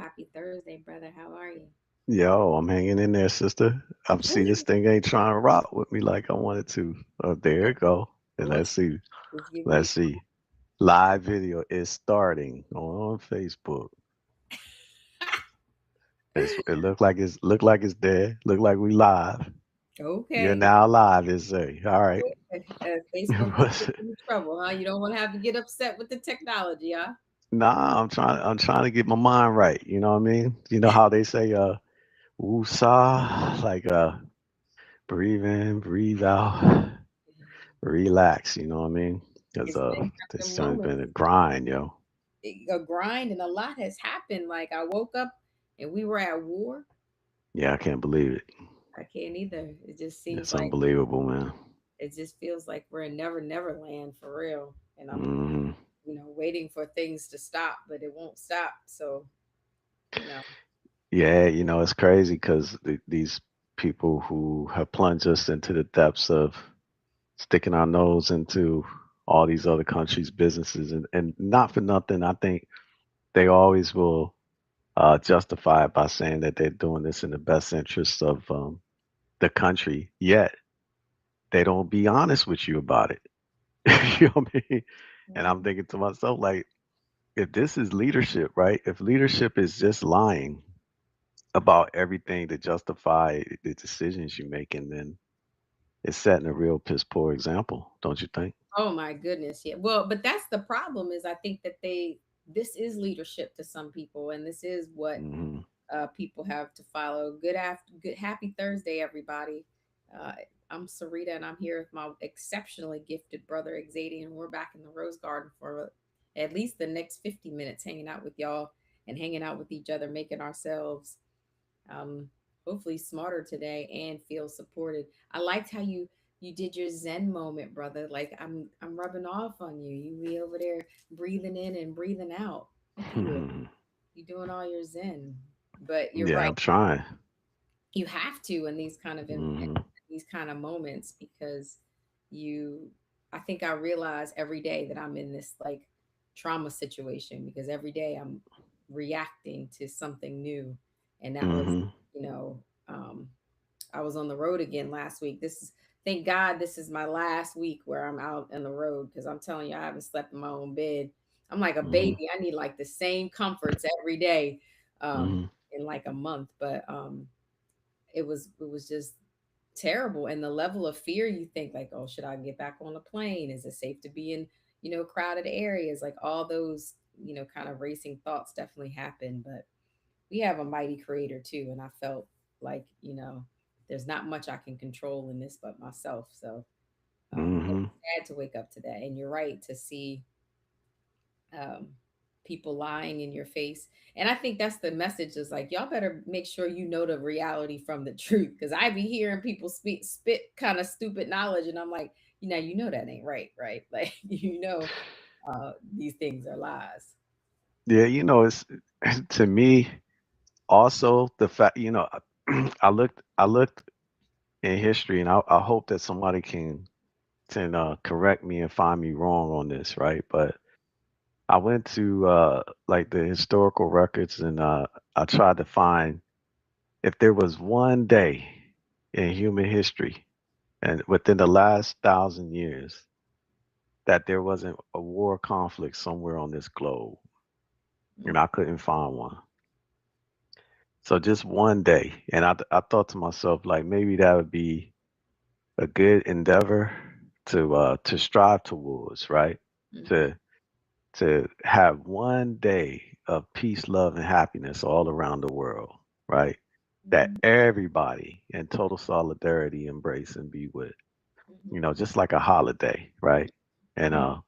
Happy Thursday, brother. How are you? Yo, I'm hanging in there, sister. I see this thing ain't trying to rock with me like I wanted to. Oh, there it go. And Well, let's see. let's give you Let's see. Live video is starting on Facebook. It look like it's there. Look like we live. You're okay. now live, it say. All right. Facebook gonna get you in trouble, huh? You don't want to have to get upset with the technology, huh? Nah, I'm trying to get my mind right. You know what I mean? You know how they say woosah, like breathe in, breathe out, relax, you know what I mean? Because It's been this them has moments, been a grind, yo. a grind, and a lot has happened. Like I woke up and we were at war. Yeah, I can't believe it. I can't either. It just seems It's like unbelievable, man. it just feels like we're in never land for real. And I'm, Hmm. waiting for things to stop, but it won't stop. So, you know, Yeah, it's crazy because these people who have plunged us into the depths of sticking our nose into all these other countries' businesses, and not for nothing, I think they always will justify it by saying that they're doing this in the best interests of the country, yet they don't be honest with you about it. You know what I mean? And I'm mm, thinking to myself, like, if this is leadership, right? If leadership is just lying about everything to justify the decisions you're making, then it's setting a real piss poor example, don't you think? oh my goodness, yeah. Well, but that's the problem is I think that this is leadership to some people, and this is what Hmm. people have to follow. Good happy Thursday, everybody. Uh, I'm Sarita, and I'm here with my exceptionally gifted brother Xavier, and we're back in the Rose Garden for at least the next 50 minutes, hanging out with y'all and hanging out with each other, making ourselves um, hopefully smarter today and feel supported. I liked how you did your Zen moment, brother. Like I'm rubbing off on you. You be over there breathing in and breathing out. Look at you. You doing all your Zen. But you're Yeah, right. I'm trying. You have to in these kind of Hmm. these kind of moments because you I think I realize every day that I'm in this like trauma situation because every day I'm reacting to something new. And that was, Hmm. you know, um I was on the road again last week. This is thank God this is my last week where I'm out on the road because I'm telling you I haven't slept in my own bed. I'm like a Hmm. baby. I need like the same comforts every day Hmm. in like a month, but it was just terrible. And the level of fear you think like, oh, should I get back on a plane? Is it safe to be in, crowded areas? Like all those, kind of racing thoughts definitely happen. But we have a mighty creator too. And I felt like, there's not much I can control in this but myself. So it Hmm. was sad to wake up today. And you're right to see um, people lying in your face. And I think that's the message is like, y'all better make sure you know the reality from the truth. Cause I be hearing people spit kind of stupid knowledge. And I'm like, that ain't right, right? Like, these things are lies. Yeah, it's to me also the fact, I looked in history, and I hope that somebody can correct me and find me wrong on this, right? But I went to like the historical records, and I tried to find if there was one day in human history and within the last 1,000 years that there wasn't a war conflict somewhere on this globe, and Mm, I couldn't find one. So just one day, and I thought to myself like maybe that would be a good endeavor to strive towards, right? mhm, To to have one day of peace, love, and happiness all around the world, right? That mhm, everybody in total solidarity embrace and be with, mhm, just like a holiday, right? And mhm.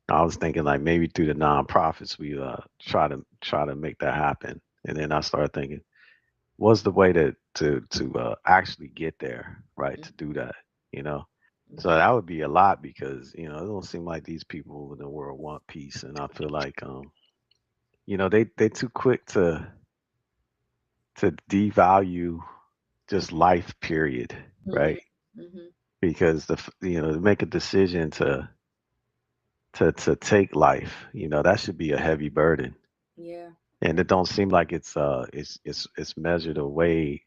I was thinking like maybe through the nonprofits we try to make that happen. And then I started thinking, what's the way to actually get there, right? To do that, you know? So Mhm. that would be a lot because, it don't seem like these people in the world want peace. And I feel like they too quick to devalue just life, period, Mhm. right? Mhm. Because to make a decision to take life, that should be a heavy burden. Yeah. and it don't seem like it's measured away,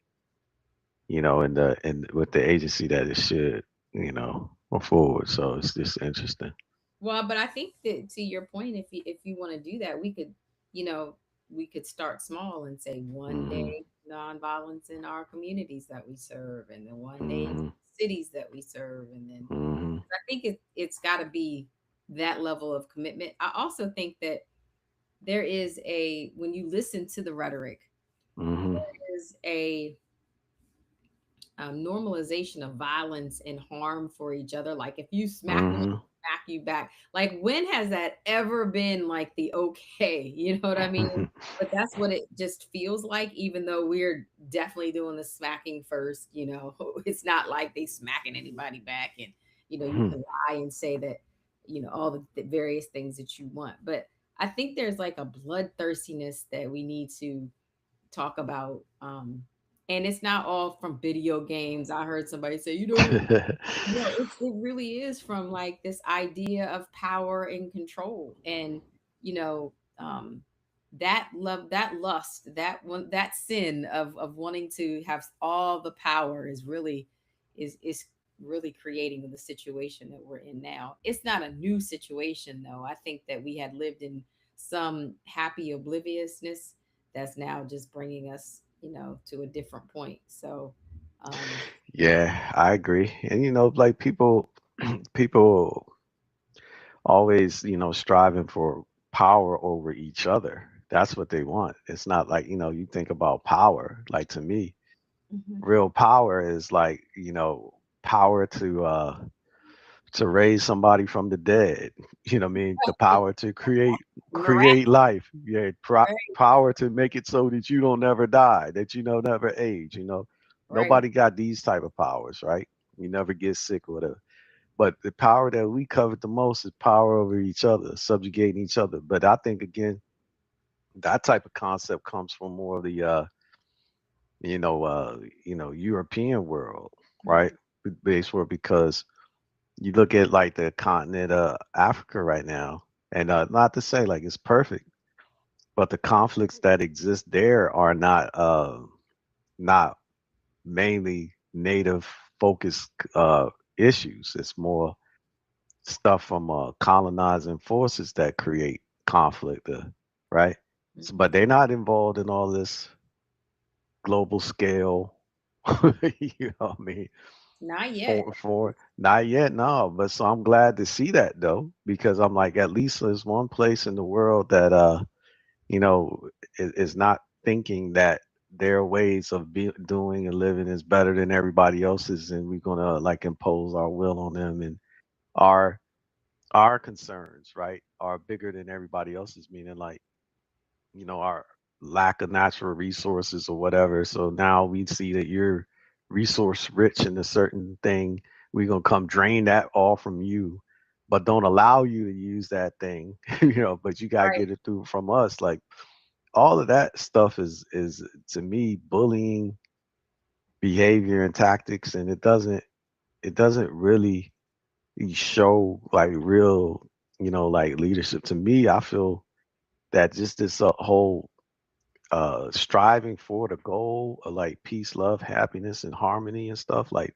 in the in with the agency that it should, move forward. So it's just interesting. Well, but I think that to your point, if you want to do that, we could, you know, we could start small and say one Hmm. day nonviolence in our communities that we serve, and then one day in Hmm. cities that we serve, and then Hmm. I think it's got to be that level of commitment. I also think that there is a when you listen to the rhetoric, Hmm. there is a normalization of violence and harm for each other. Like if you smack me, Hmm. smack you back. Like when has that ever been like the okay? You know what I mean? But that's what it just feels like, even though we're definitely doing the smacking first. It's not like they smacking anybody back, and you can lie and say that all the various things that you want. But I think there's like a bloodthirstiness that we need to talk about. And it's not all from video games. I heard somebody say, no, it really is from like this idea of power and control, and you know, um, that love, that lust, that one, that sin of wanting to have all the power is really creating the situation that we're in now. It's not a new situation though. I think that we had lived in some happy obliviousness that's now just bringing us, to a different point. So, um, Yeah, I agree. And like people always, striving for power over each other. That's what they want. It's not like, you think about power. Like to me, mhm. real power is like, power to raise somebody from the dead. You know what I mean? The power to create Miraculous, life. Yeah, right? power to make it so that you don't never die, that you know never age. Right. Nobody got these type of powers, right? You never get sick or whatever. But the power that we covered the most is power over each other, subjugating each other. But I think again, that type of concept comes from more of the European world, right? Mhm. Based where because you look at like the continent of Africa right now, and not to say like it's perfect, but the conflicts that exist there are not mainly native focused issues. It's more stuff from colonizing forces that create conflict, right? So, Mhm. but they're not involved in all this global scale. You know what I mean? Not yet. For not yet, no. But so I'm glad to see that though, because I'm like, at least there's one place in the world that you know, is not thinking that their ways of doing and living is better than everybody else's, and we're gonna like impose our will on them, and our our concerns, right, are bigger than everybody else's. Meaning, like, our lack of natural resources or whatever. So now we see that you're resource rich in a certain thing. We're gonna come drain that all from you, but don't allow you to use that thing. But you gotta Right. get it through from us. Like all of that stuff is to me bullying behavior and tactics, and it doesn't really show like real, like leadership. To me, I feel that just this whole striving for the goal of like peace, love, happiness, and harmony and stuff, like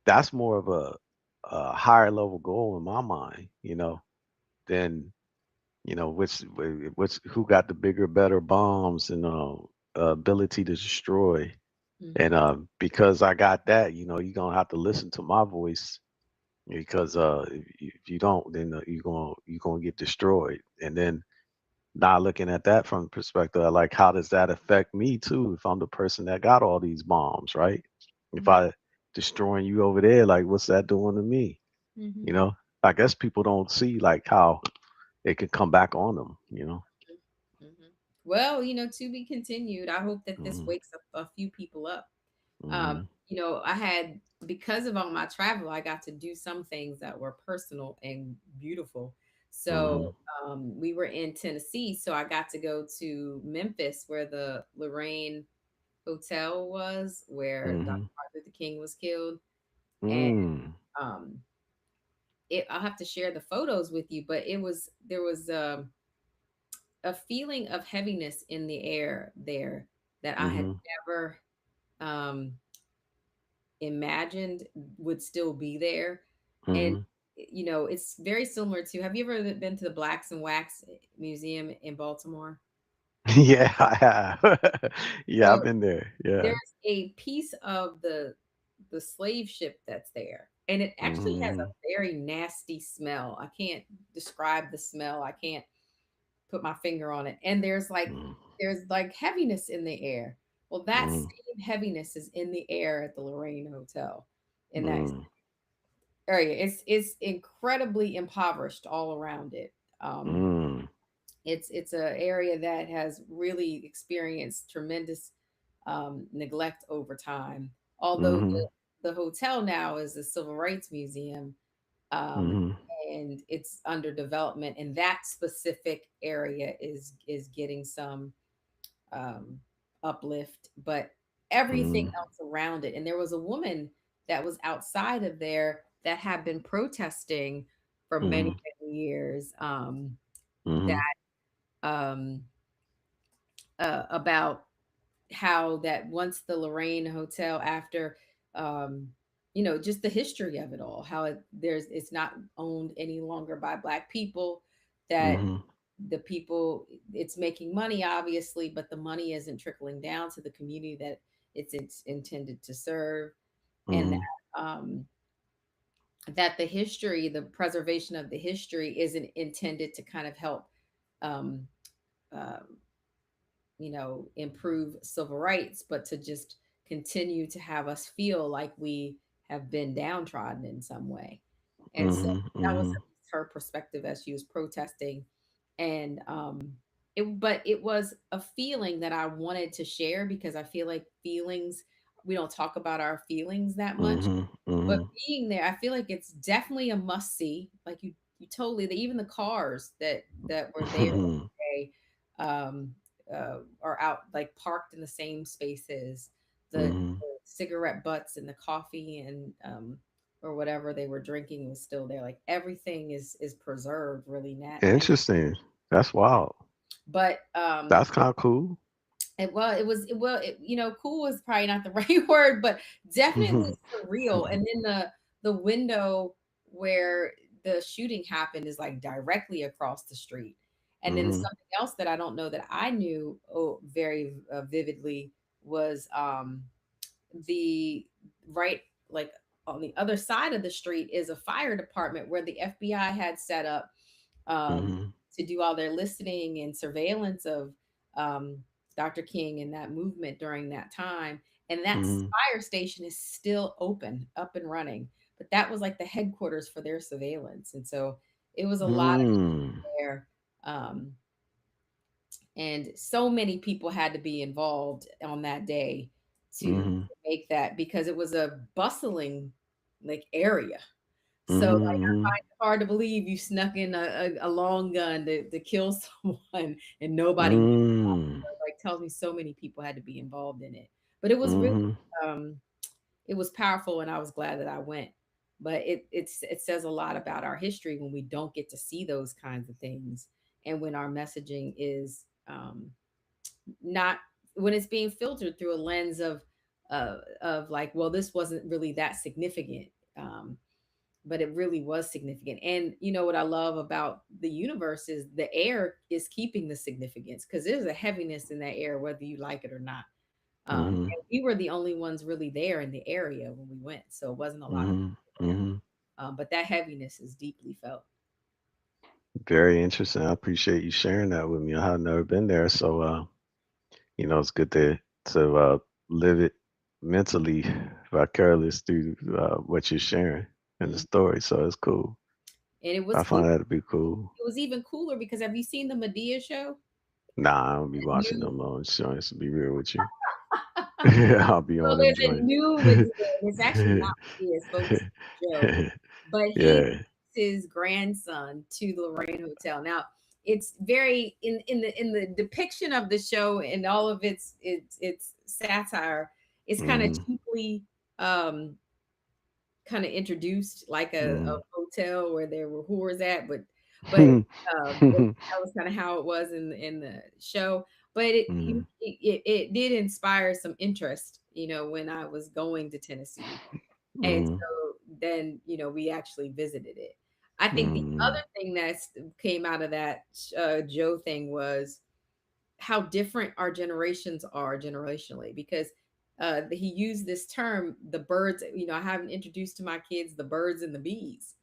that's more of a higher level goal in my mind, than which who got the bigger, better bombs and ability to destroy. And Mhm. because I got that, you're gonna have to listen to my voice, because if you don't, then you're gonna get destroyed. And then not looking at that from the perspective of like, how does that affect me too? If I'm the person that got all these bombs, right? If Mhm. I destroying you over there, like, what's that doing to me? You Mhm. know, I guess people don't see like how it can come back on them. Mhm. Well, to be continued. I hope that this Hmm. wakes up a few people up. Hmm. I had, because of all my travel, I got to do some things that were personal and beautiful. So Hmm. we were in Tennessee, so I got to go to Memphis, where the Lorraine Hotel was, where Dr. Hmm. Martin Luther King was killed. And Mm. um, I'll have to share the photos with you, but there was a feeling of heaviness in the air there that I had Mhm. never um, imagined would still be there. And, Mhm. it's very similar to, have you ever been to the Blacks and Wax Museum in Baltimore? Yeah, I have. Yeah, I've So been there. Yeah. there's a piece of the slave ship that's there, and it actually has Mhm. a very nasty smell. I can't describe the smell. I can't put my finger on it. And Mhm. there's like heaviness in the air. Well, that Mhm. same heaviness is in the air at the Lorraine Hotel in that Mhm. area. It's incredibly impoverished all around it. Um, Mhm. it's a area that has really experienced tremendous neglect over time. Although Mhm. the hotel now is a civil rights museum, um, Mhm. and it's under development, and that specific area is getting some um, uplift, but everything Mhm. else around it. And there was a woman that was outside of there that had been protesting for many Mhm. many years, that Mhm. um, about how that once the Lorraine Hotel, after um just the history of it all, how it's not owned any longer by Black people, that Mhm. the people, it's making money obviously, but the money isn't trickling down to the community that it's intended to serve. And Mhm. um that the history, the preservation of the history, isn't intended to kind of help um um improve civil rights, but to just continue to have us feel like we have been downtrodden in some way. And so Mhm. that was Mhm. at least her perspective as she was protesting. And but it was a feeling that I wanted to share, because I feel like feelings, we don't talk about our feelings that much. Mhm. But Mhm. being there, I feel like it's definitely a must see. Like you totally, even the cars that were there Mhm. that day, um, are out like parked in the same spaces. Mhm. The cigarette butts and the coffee and or whatever they were drinking was still there. Like everything is preserved really Interesting. That's wild. but That's kind of cool. cool is probably not the right word, but definitely Mhm. surreal. And then the window where the shooting happened is like directly across the street. And then Mhm. something else that I don't know that I knew very vividly was the right, like on the other side of the street is a fire department where the FBI had set up Mhm. to do all their listening and surveillance of um, Dr. King and that movement during that time. And that Mhm. fire station is still open, up and running. But that was like the headquarters for their surveillance. And so it was a lot of Mm. there. Um, and so many people had to be involved on that day to Mhm. make that, because it was a bustling like area. So like I Mhm. find it hard to believe you snuck in a long gun to kill someone and nobody Mm. like tells me so many people had to be involved in it. But it was really Mhm. um it was powerful, and I was glad that I went. But it says a lot about our history when we don't get to see those kinds of things, and when our messaging is not, when it's being filtered through a lens of like, well, this wasn't really that significant. Um, but it really was significant. And what I love about the universe is the air is keeping the significance, because there's a heaviness in that air, whether you like it or not. Mhm. And we were the only ones really there in the area when we went, so it wasn't a lot of Mhm. people there. Mhm. But that heaviness is deeply felt. Very interesting. I appreciate you sharing that with me. I have never been there, so it's good to live it mentally, vicarious through what you're sharing and the Mm. story. So it's cool. And it was I cool. find that to be cool. It was even cooler because, have you seen the Medea show? Nah, I don't be The watching new, no more insurance to be real with you. I'll be well, on them there's a joints. new Medea, and it's actually not Medea, it's Focus Joe, but he Yeah. takes his grandson to the Lorraine Hotel. Now, it's very in the depiction of the show and all of its satire. It's kind of Mhm. cheaply kind of introduced like a Mhm. hotel where there were whores at, but But that was kind of how it was in the show. But it did inspire some interest, when I was going to Tennessee. And Mhm. so then, we actually visited it. I think the Mhm. other thing that's came out of that Joe thing was how different our generations are generationally, because he used this term, the birds. I haven't introduced to my kids the birds and the bees.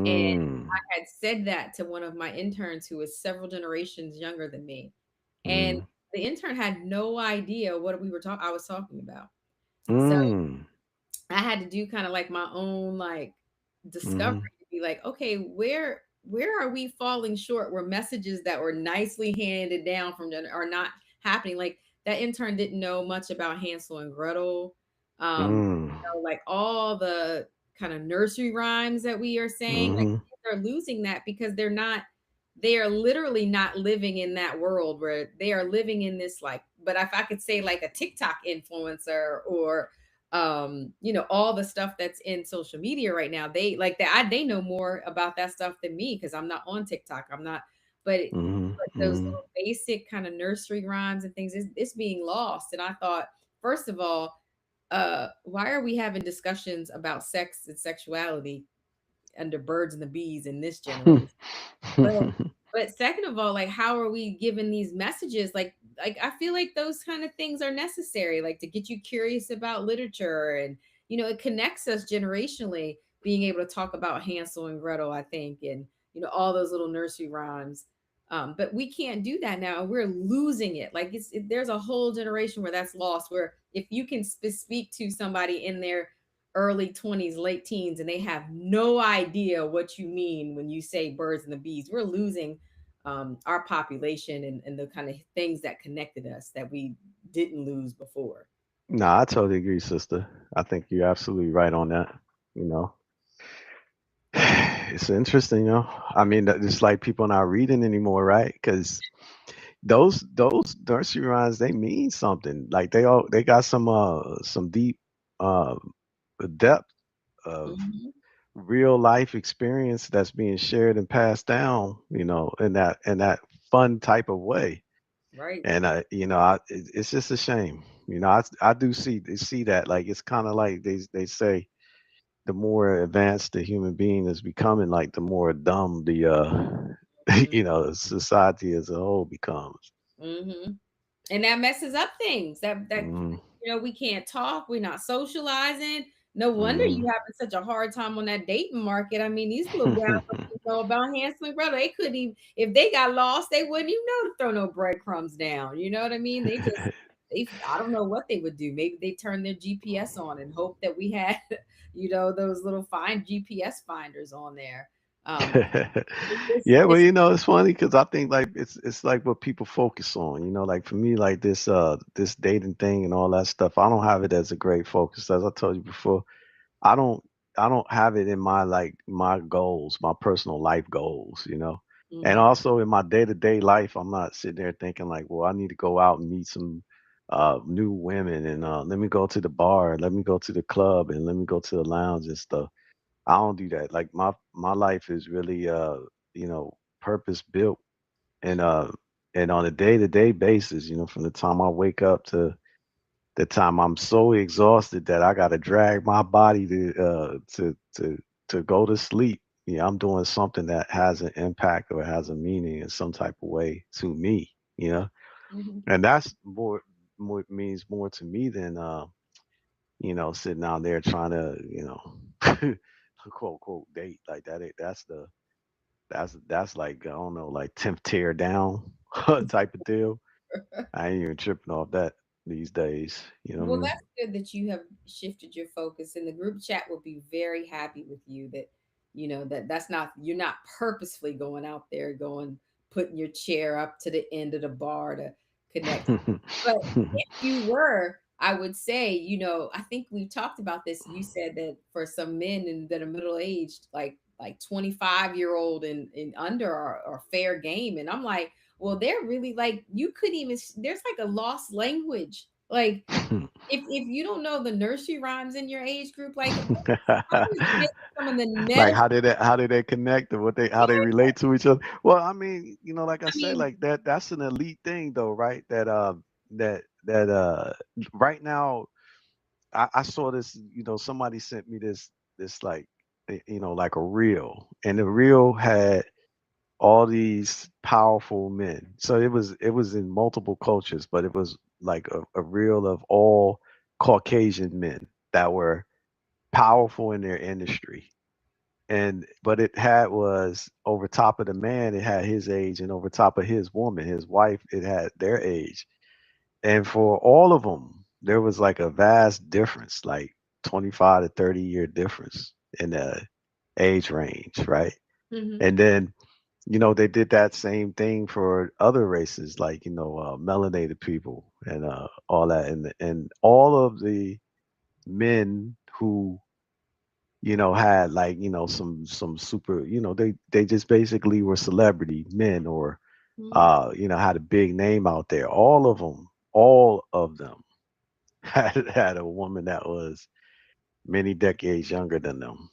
And Mm. I had said that to one of my interns who was several generations younger than me. And Mm. the intern had no idea what I was talking about. So Mm. I had to do kind of like my own like discovery Mhm. to be like, okay, where are we falling short? Where messages that were nicely handed down from are not happening. Like that intern didn't know much about Hansel and Gretel. Mm. Like all the kind of nursery rhymes that we are saying, like Mhm. kids are losing that because they are literally not living in that world where they are living in this like, but if I could say like a TikTok influencer or all the stuff that's in social media right now, they like that they know more about that stuff than me because I'm not on TikTok. I'm not, but Mhm. but those Mhm. little basic kind of nursery rhymes and things, it's being lost. And I thought, first of all, why are we having discussions about sex and sexuality under birds and the bees in this generation? But but second of all, like how are we giving these messages? Like I feel like those kind of things are necessary, like to get you curious about literature, and it connects us generationally, being able to talk about Hansel and Gretel, I think, and all those little nursery rhymes. But we can't do that now. We're losing it. Like there's a whole generation where that's lost. Where if you can speak to somebody in their early 20s, late teens, and they have no idea what you mean when you say birds and the bees, we're losing our population, and the kind of things that connected us that we didn't lose before. Nah, I totally agree, sister. I think you're absolutely right on that. You know, it's interesting, I mean, it's like people not reading anymore, right? Because those nursery rhymes, they mean something. Like they got some deep uh depth of Hmm. real life experience that's being shared and passed down, in that fun type of way. Right. And it's just a shame. I do see that. Like it's kind of like they say the more advanced the human being is becoming, like the more dumb the Hmm. society as a whole becomes. Hmm. And that messes up things. That Mm, we can't talk. We're not socializing. No wonder mm. you having such a hard time on that dating market. I mean, these little gals don't even know about Hansel and Gretel. They couldn't even, if they got lost, they wouldn't even know to throw no breadcrumbs down. You know what I mean? I don't know what they would do. Maybe they turn their GPS on and hope that we had, those little fine GPS finders on there. Um, Yeah, well, it's it's funny because I think like it's like what people focus on. Like for me, like this dating thing and all that stuff. I don't have it as a great focus. As I told you before, I don't I don't have it in my like my goals, my personal life goals. And Mhm. also in my day to day life, I'm not sitting there thinking like, well, I need to go out and meet some new women and let me go to the bar, let me go to the club, and let me go to the lounge and stuff. I don't do that. Like my life is really purpose built and Mhm. on a day to day basis, from the time I wake up to the time I'm so exhausted that I gotta drag my body to go to sleep. Yeah, I'm doing something that has an impact or has a meaning in some type of way to me, Mhm. and that's more means more to me than sitting out there trying to, quote quote date like that. That's like I don't know, like 10th tear down type of deal. I ain't even tripping off that these days. You know what I Well, mean? that's good that you have shifted your focus, and the group chat will be very happy with you that that's not, you're not purposefully going out there, going putting your chair up to the end of the bar to connect. But if you were, I would say, I think we talked about this. You said that for some men that are middle aged, like 25-year-old and under are fair game. And I'm like, well, they're really like, you couldn't even, there's like a lost language. Like, if you don't know the nursery rhymes in your age group, like how is maybe some of the Like next how did they connect and what they how they yeah, relate to each other? Well, I mean, you know, like I I said, mean, like that's an elite thing though, right? That right now I saw this, you know, somebody sent me this like you know, like a reel. And the reel had all these powerful men. So it was in multiple cultures, but it was like a reel of all Caucasian men that were powerful in their industry. And but it had was over top of the man, it had his age, and over top of his woman, his wife, it had their age. And for all of them, there was like a vast difference, like 25 to 30-year difference in the age range, right? mhm. And then, you know, they did that same thing for other races, like, you know, melanated people and all that. And all of the men who, you know, had like, you know, some super, you know, they just basically were celebrity men or, Mhm. you know, had a big name out there. All of them had a woman that was many decades younger than them,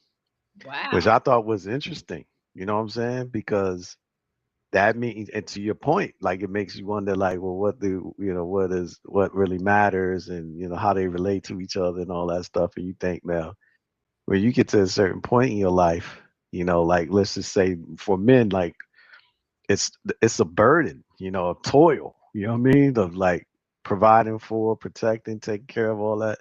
which Wow. I thought was interesting. You know what I'm saying? Because that means, and to your point, like it makes you wonder, like, well, what do you know? What really matters, and you know how they relate to each other and all that stuff. And you think, now, when you get to a certain point in your life, you know, like let's just say for men, like it's it's a burden, you know, of toil. You know what I mean? Of like providing for, protecting, taking care of all that.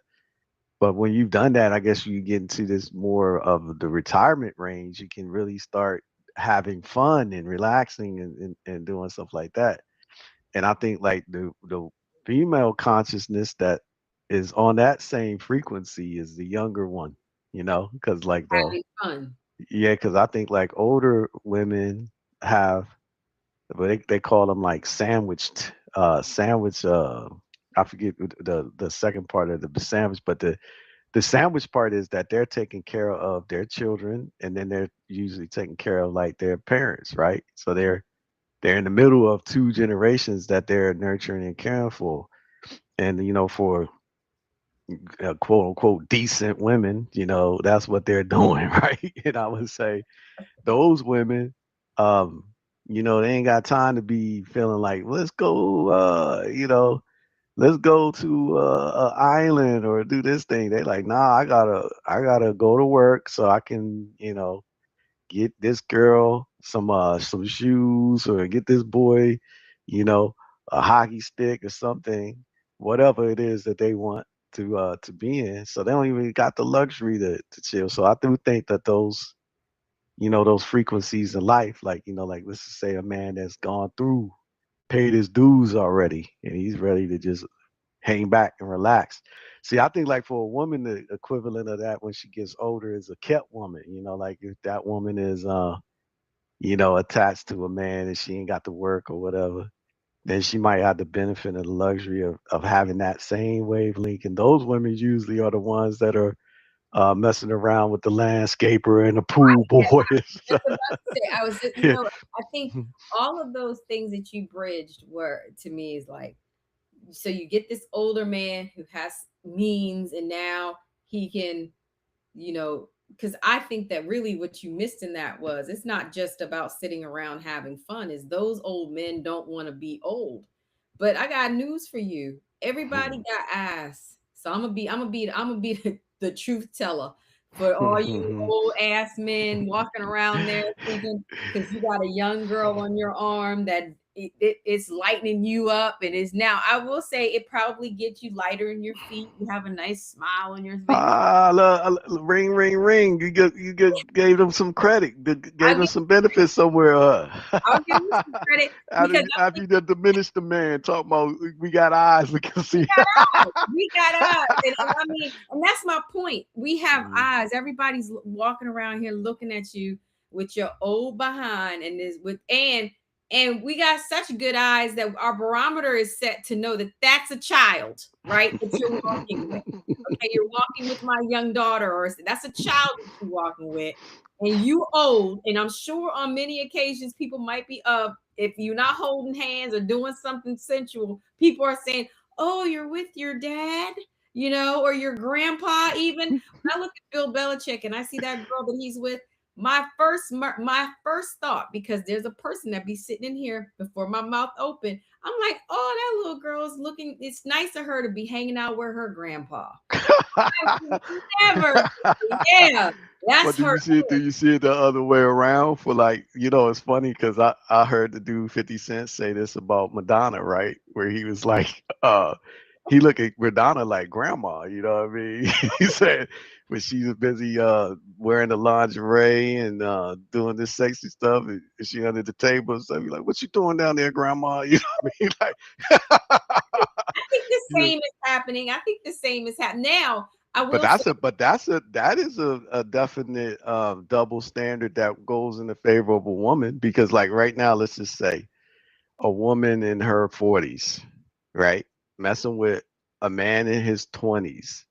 But when you've done that, I guess you get into this more of the retirement range. You can really start having fun and relaxing and doing stuff like that. And I think like the female consciousness that is on that same frequency is the younger one, you know, because like the Having fun. yeah, because I think like older women have, but they call them like sandwich. I forget the second part of the sandwich, but the sandwich part is that they're taking care of their children, and then they're usually taking care of like their parents, right? So they're in the middle of two generations that they're nurturing and caring for. And you know, for quote unquote decent women, you know, that's what they're doing, right? And I would say those women, um, you know, they ain't got time to be feeling like, let's go, you know, let's go to a island or do this thing. They like, nah, I gotta go to work so I can, you know, get this girl some shoes or get this boy, you know, a hockey stick or something, whatever it is that they want to be in. So they don't even got the luxury to chill. So I do think that those, you know, those frequencies in life, like, you know, like let's just say a man that's gone through, paid his dues already, and he's ready to just hang back and relax. See, I think like for a woman, the equivalent of that when she gets older is a kept woman. You know, like if that woman is, you know, attached to a man and she ain't got to work or whatever, then she might have the benefit and the luxury of having that same wavelength. And those women usually are the ones that are messing around with the landscaper and the pool Yeah, boy. just about to say, I was just, Yeah. I think all of those things that you bridged were to me is like, so you get this older man who has means, and now he can, because I think that really what you missed in that was it's not just about sitting around having fun, is those old men don't want to be old. But I got news for you. Everybody got ass. So I'm gonna be the truth teller for all you old ass men walking around there thinking because you got a young girl on your arm that it's lightening you up, and is now, I will say, it probably gets you lighter in your feet. You have a nice smile on your face. Ring, ring, ring. Gave them some credit. Gave I'll them give some benefits somewhere. I'll give you some credit because After you done diminished the man, talking about we got eyes, we can we see. got eyes. We got eyes. And I mean, and that's my point. We have Mhm. eyes. Everybody's walking around here looking at you with your old behind, and this with and we got such good eyes that our barometer is set to know that that's a child, right? That you're walking with. Okay, you're walking with my young daughter, or that's a child that you're walking with, and you old. And I'm sure on many occasions people might be if you're not holding hands or doing something sensual, people are saying, oh, you're with your dad, or your grandpa even. When I look at Bill Belichick and I see that girl that he's with, my first thought, because there's a person that be sitting in here before my mouth open, I'm like, oh, that little girl is looking, it's nice of her to be hanging out with her grandpa. I would never. Yeah, But that's do her. you see it? Do you see it the other way around? For like, it's funny because I heard the dude 50 Cent say this about Madonna, right? Where he was like, he looked at Madonna like grandma, you know what I mean? He said when she was busy wearing the lingerie and doing this sexy stuff, and she under the table and stuff, you're like, what you doing down there, grandma? You know what I mean? Like, I think the you know, same is happening. I think the same is happening now. I but will say, that is a definite double standard that goes in the favor of a woman because like right now, let's just say a woman in her 40s, right, messing with a man in his 20s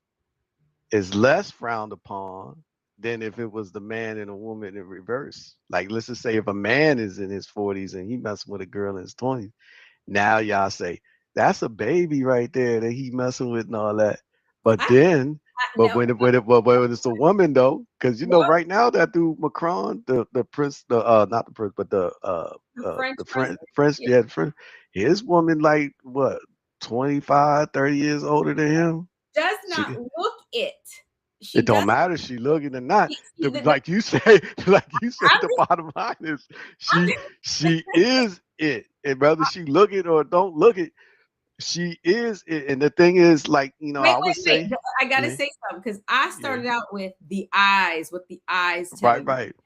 is less frowned upon than if it was the man and a woman in reverse. Like let's just say if a man is in his 40s and he messing with a girl in his 20s, now y'all say that's a baby right there that he messing with and all that. But I, then, but no, when it's a woman though, because what right now that dude Macron, the prince, the not the prince, but the French the president, French, yeah, yeah, the French, his woman like what 25, 30 years older than him. does not She look it. it She don't does. matter. She looking or not. The, Like you say, the bottom line is I'm she she is it, and whether she look it or don't look it, she is it. And the thing is, like Wait, I would wait, say, wait. I gotta yeah, say something because I yeah, started out with the eyes, what the eyes tell right, you. right.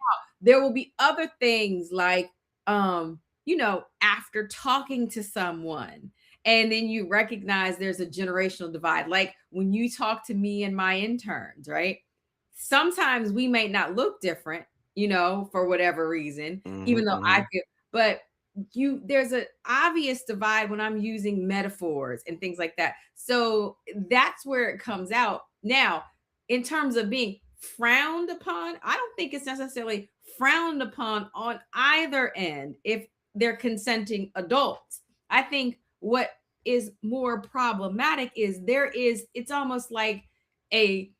There will be other things like, after talking to someone, and then you recognize there's a generational divide. Like when you talk to me and my interns, right? Sometimes we may not look different, for whatever reason, Hmm, even though hmm. I feel, but there's an obvious divide when I'm using metaphors and things like that. So that's where it comes out. Now, in terms of being frowned upon, I don't think it's necessarily frowned upon on either end if they're consenting adults. I think what is more problematic is it's almost like a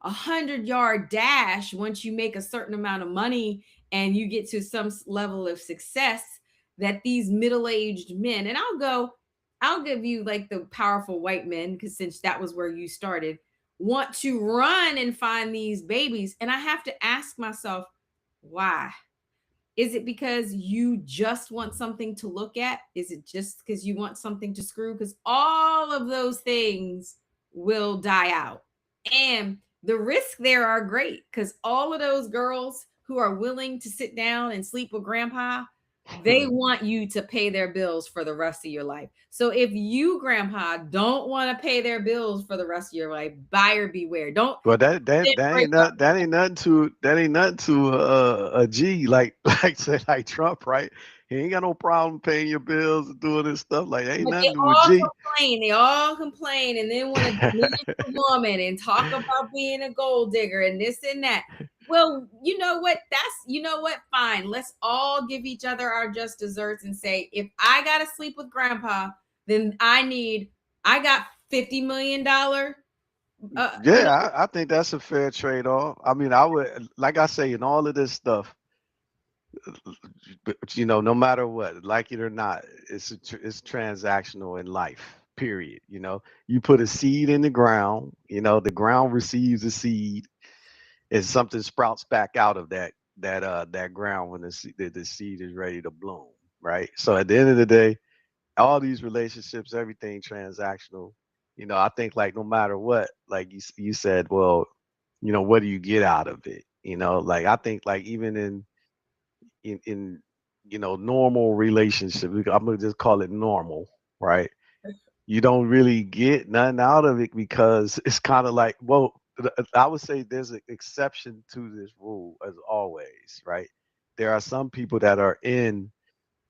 100-yard dash once you make a certain amount of money and you get to some level of success, that these middle-aged men, and I'll give you like the powerful white men, because since that was where you started, want to run and find these babies. And I have to ask myself, why? Is it because you just want something to look at? Is it just because you want something to screw? Because all of those things will die out. And the risks there are great because all of those girls who are willing to sit down and sleep with grandpa, they want you to pay their bills for the rest of your life. So if you, grandpa, don't want to pay their bills for the rest of your life, buyer beware. Don't Well, that break ain't up. not that ain't nothing to a G like like say like Trump, right? He ain't got no problem paying your bills and doing this stuff. Like ain't But they nothing to a all G. complain. They all complain and then want to diminish the woman and talk about being a gold digger and this and that. Well, you know what? Fine. Let's all give each other our just desserts and say, if I gotta sleep with grandpa, then I got $50 million. You know, Yeah, I think that's a fair trade off. I mean, I would like I say in all of this stuff, but no matter what, like it or not, it's transactional in life. Period. You put a seed in the ground. The ground receives a seed, and something sprouts back out of that ground when the seed is ready to bloom. Right. So at the end of the day, all these relationships, everything transactional. I think like no matter what, like you said, well, what do you get out of it? Like I think like even in normal relationships, I'm gonna just call it normal, right? You don't really get nothing out of it because it's kind of like, well, I would say there's an exception to this rule as always, right? There are some people that are in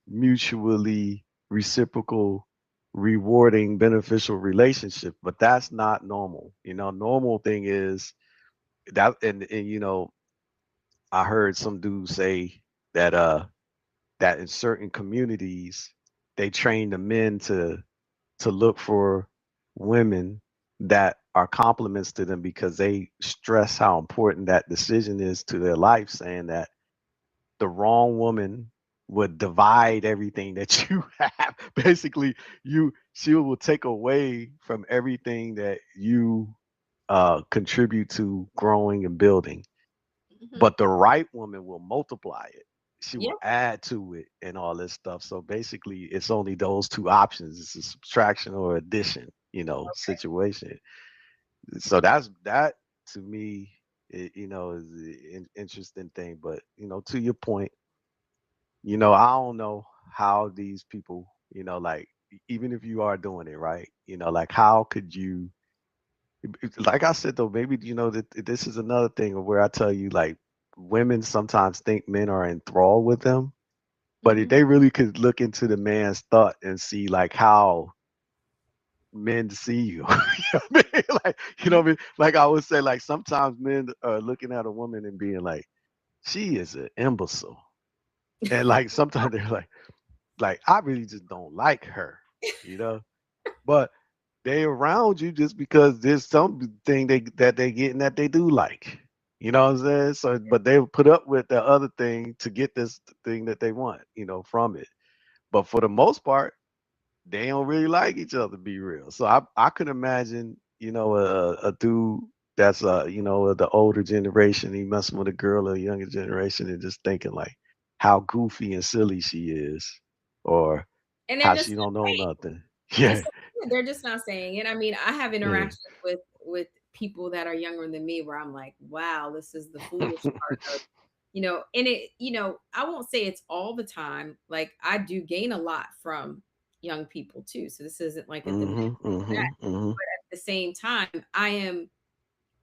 mutually reciprocal, rewarding, beneficial relationship, but that's not normal. Normal thing is that, and I heard some dude say that that in certain communities they train the men to look for women that are compliments to them because they stress how important that decision is to their life, saying that the wrong woman would divide everything that you have. Basically, she will take away from everything that you contribute to growing and building. Hmm. But the right woman will multiply it. She Yeah. will add to it and all this stuff. So basically, it's only those two options. It's a subtraction or addition, situation. So that to me, is an interesting thing. But to your point, I don't know how these people, like even if you are doing it right, like how could you like I said though, maybe that this is another thing where I tell you like women sometimes think men are enthralled with them, but if Hmm. they really could look into the man's thought and see like how men see you, you know what I mean? Like what I mean? Like I would say, like sometimes men are looking at a woman and being like, she is an imbecile, and like sometimes they're like I really just don't like her, you know. But they around you just because there's something that they getting that they do like. You know what I'm saying? So but they will put up with the other thing to get this thing that they want, from it. But for the most part, they don't really like each other, be real. So I could imagine, a dude that's the older generation, he messing with a girl of the younger generation and just thinking like how goofy and silly she is or And they're how just she not don't know saying. nothing. It's Yeah. they're just not saying it. I mean, I have Yeah. interactions with people that are younger than me where I'm like, wow, this is the foolish part of, and I won't say it's all the time. Like I do gain a lot from young people too. So this isn't like a demand Mhm, that. mhm, mhm, At the same time,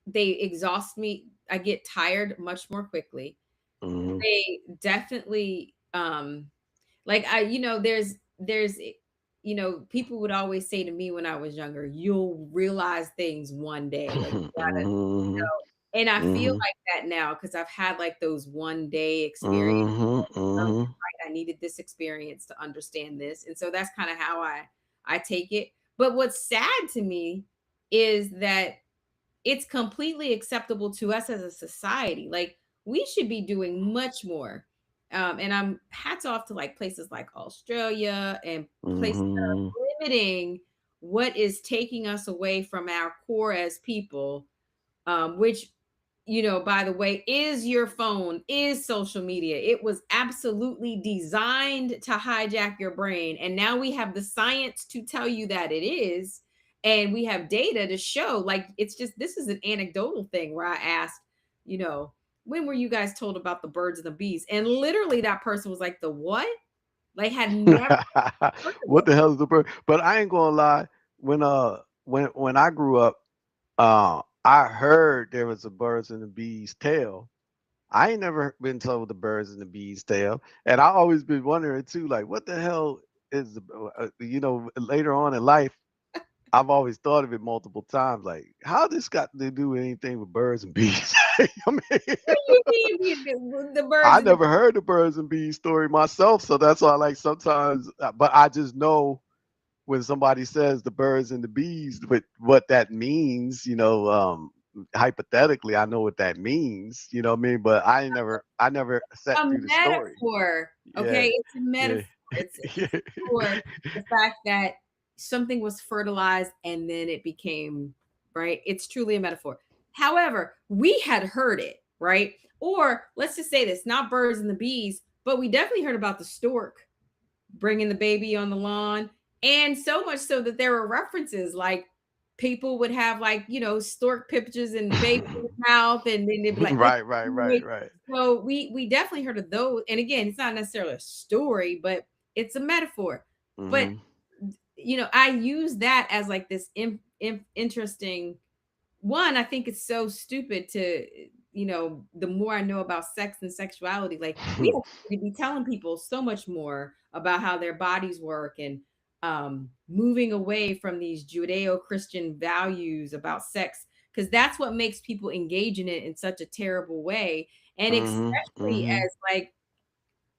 they exhaust me. I get tired much more quickly. mhm. They definitely like people would always say to me when I was younger, you'll realize things one day. Like you gotta, Mhm, and I feel mhm, like that now because I've had like those one day experiences. mhm, Oh, mhm, right, I needed this experience to understand this. And so that's kind of how I take it. But what's sad to me is that it's completely acceptable to us as a society. Like we should be doing much more. And I'm hats off to like places like Australia and places that mhm. are limiting what is taking us away from our core as people, which, by the way, is your phone, is social media. It was absolutely designed to hijack your brain. And now we have the science to tell you that it is. And we have data to show, like, it's just, this is an anecdotal thing where I asked, you know, when were you guys told about the birds and the bees? And literally that person was like, the what? Like, had never heard of What it. the hell is the bird? But I ain't gonna lie. When I grew up, I heard there was a birds and the bees tale. I ain't never been told the birds and the bees tale, and I always been wondering too, like what the hell is later on in life. I've always thought of it multiple times, like how this got to do with anything with birds and bees. I mean, What do you mean the birds I and the never heard the birds and bees story myself, so that's why like sometimes, but I just know when somebody says the birds and the bees, what that means, hypothetically, I know what that means, you know what I mean? But I never sat a through the story. metaphor. Okay, Yeah, it's a yeah, metaphor. It's yeah. for the fact that something was fertilized and then it became right. It's truly a metaphor. However, we had heard it right, or let's just say this: not birds and the bees, but we definitely heard about the stork bringing the baby on the lawn. And so much so that there were references like people would have like, stork pictures and baby in the mouth, and then they'd be like, Right, right, right, right. so we definitely heard of those. And again, it's not necessarily a story, but it's a metaphor. But Hmm. I use that as like this interesting one. I think it's so stupid to, the more I know about sex and sexuality, like we have to be telling people so much more about how their bodies work, and moving away from these Judeo-Christian values about sex, because that's what makes people engage in it in such a terrible way. And Hmm. especially Hmm.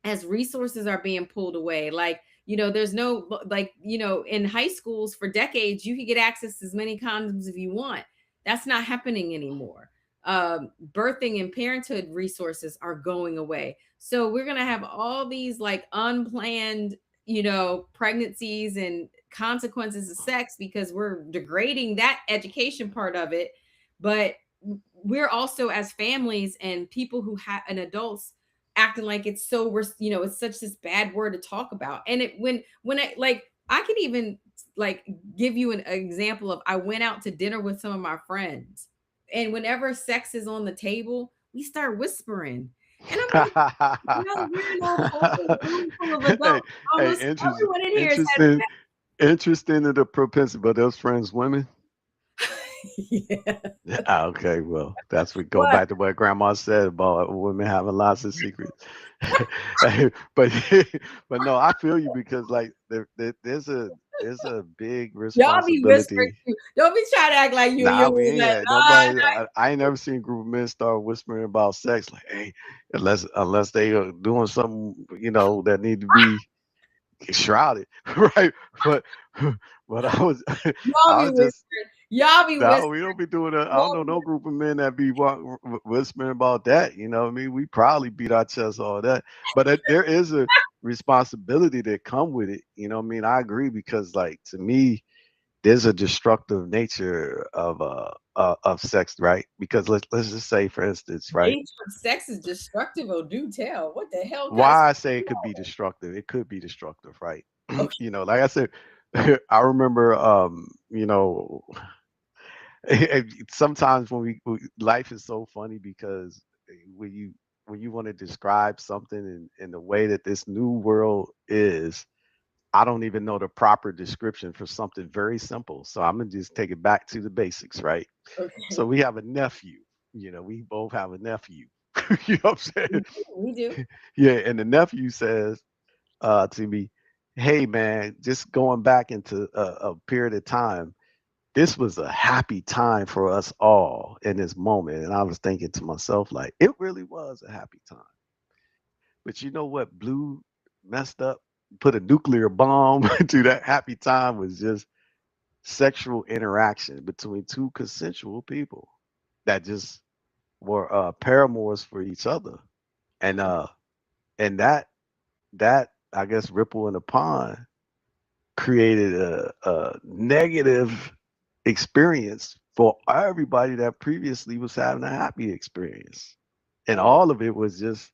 as resources are being pulled away, like There's no, like, in high schools for decades, you could get access to as many condoms if you want. That's not happening anymore. Birthing and parenthood resources are going away. So we're going to have all these like unplanned, pregnancies and consequences of sex because we're degrading that education part of it. But we're also, as families and people who have and adults, acting like it's so, it's such this bad word to talk about. And it when I like, I could even like give you an example of, I went out to dinner with some of my friends, and whenever sex is on the table, we start whispering. And I'm like, we're in a whole room full of Hey, adults. hey, Almost everyone in here has had interesting, interesting in the propensity, but those friends women. sex. Yeah. Okay, well, that's we go What? back to what Grandma said about women having lots of secrets. Hey, but but no, I feel you because like there's a big Y'all be whispering responsibility. too. Don't be trying to act like you and Nah, your we woman ain't like, had nah, nobody. I ain't never seen a group of men start whispering about sex. Like, hey, unless they are doing something, that need to be shrouded, right? But but y'all I be was just whispering. Y'all be no, whispering. we don't be doing that. I don't Y'all know be no group of men that be whispering about that. You know what I mean? We probably beat our chests all that, but there is a responsibility that come with it. You know what I mean? I agree because, like, to me, there's a destructive nature of sex, right? Because let's just say, for instance, right? nature of sex is destructive. Oh, do tell. What the hell kind of sex Why I say it you could be having? destructive. It could be destructive, right? Okay. Like I said, I remember, sometimes life is so funny because when you want to describe something in the way that this new world is, I don't even know the proper description for something very simple. So I'm gonna just take it back to the basics, right? So Okay. we have a nephew. We both have a nephew. You know what I'm We do. saying? Yeah, and the nephew says to me, "Hey man, just going back into a period of time, this was a happy time for us all in this moment." And I was thinking to myself, like, it really was a happy time. But you know what blew messed up, put a nuclear bomb to that happy time was just sexual interaction between two consensual people that just were paramours for each other. And that I guess ripple in the pond created a negative experience for everybody that previously was having a happy experience. And Oh, all of it was just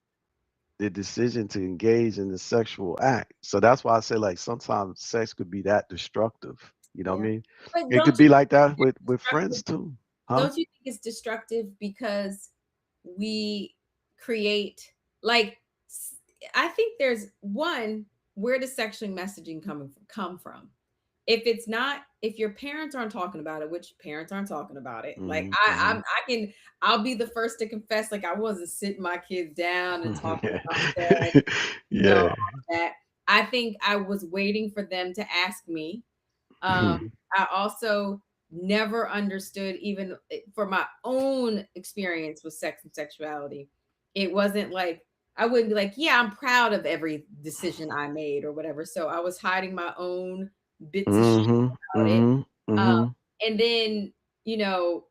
the decision to engage in the sexual act. So that's why I say, like, sometimes sex could be that destructive. You know what I yeah. mean? But It don't could you be like think that it's with destructive? friends too. Huh? Don't you think it's destructive because we create like I think there's one, where does sexual messaging come from? If your parents aren't talking about it, which parents aren't talking about it, like Hmm, I'm I can I'll be the first to confess, like I wasn't sitting my kids down and talking hmm. about sex, all Yeah. that. I think I was waiting for them to ask me. I also never understood, even for my own experience with sex and sexuality. It wasn't like I wouldn't be like, yeah, I'm proud of every decision I made or whatever. So I was hiding my own bits of shit Hmm, about it. hmm, Um, hmm. and then, you know,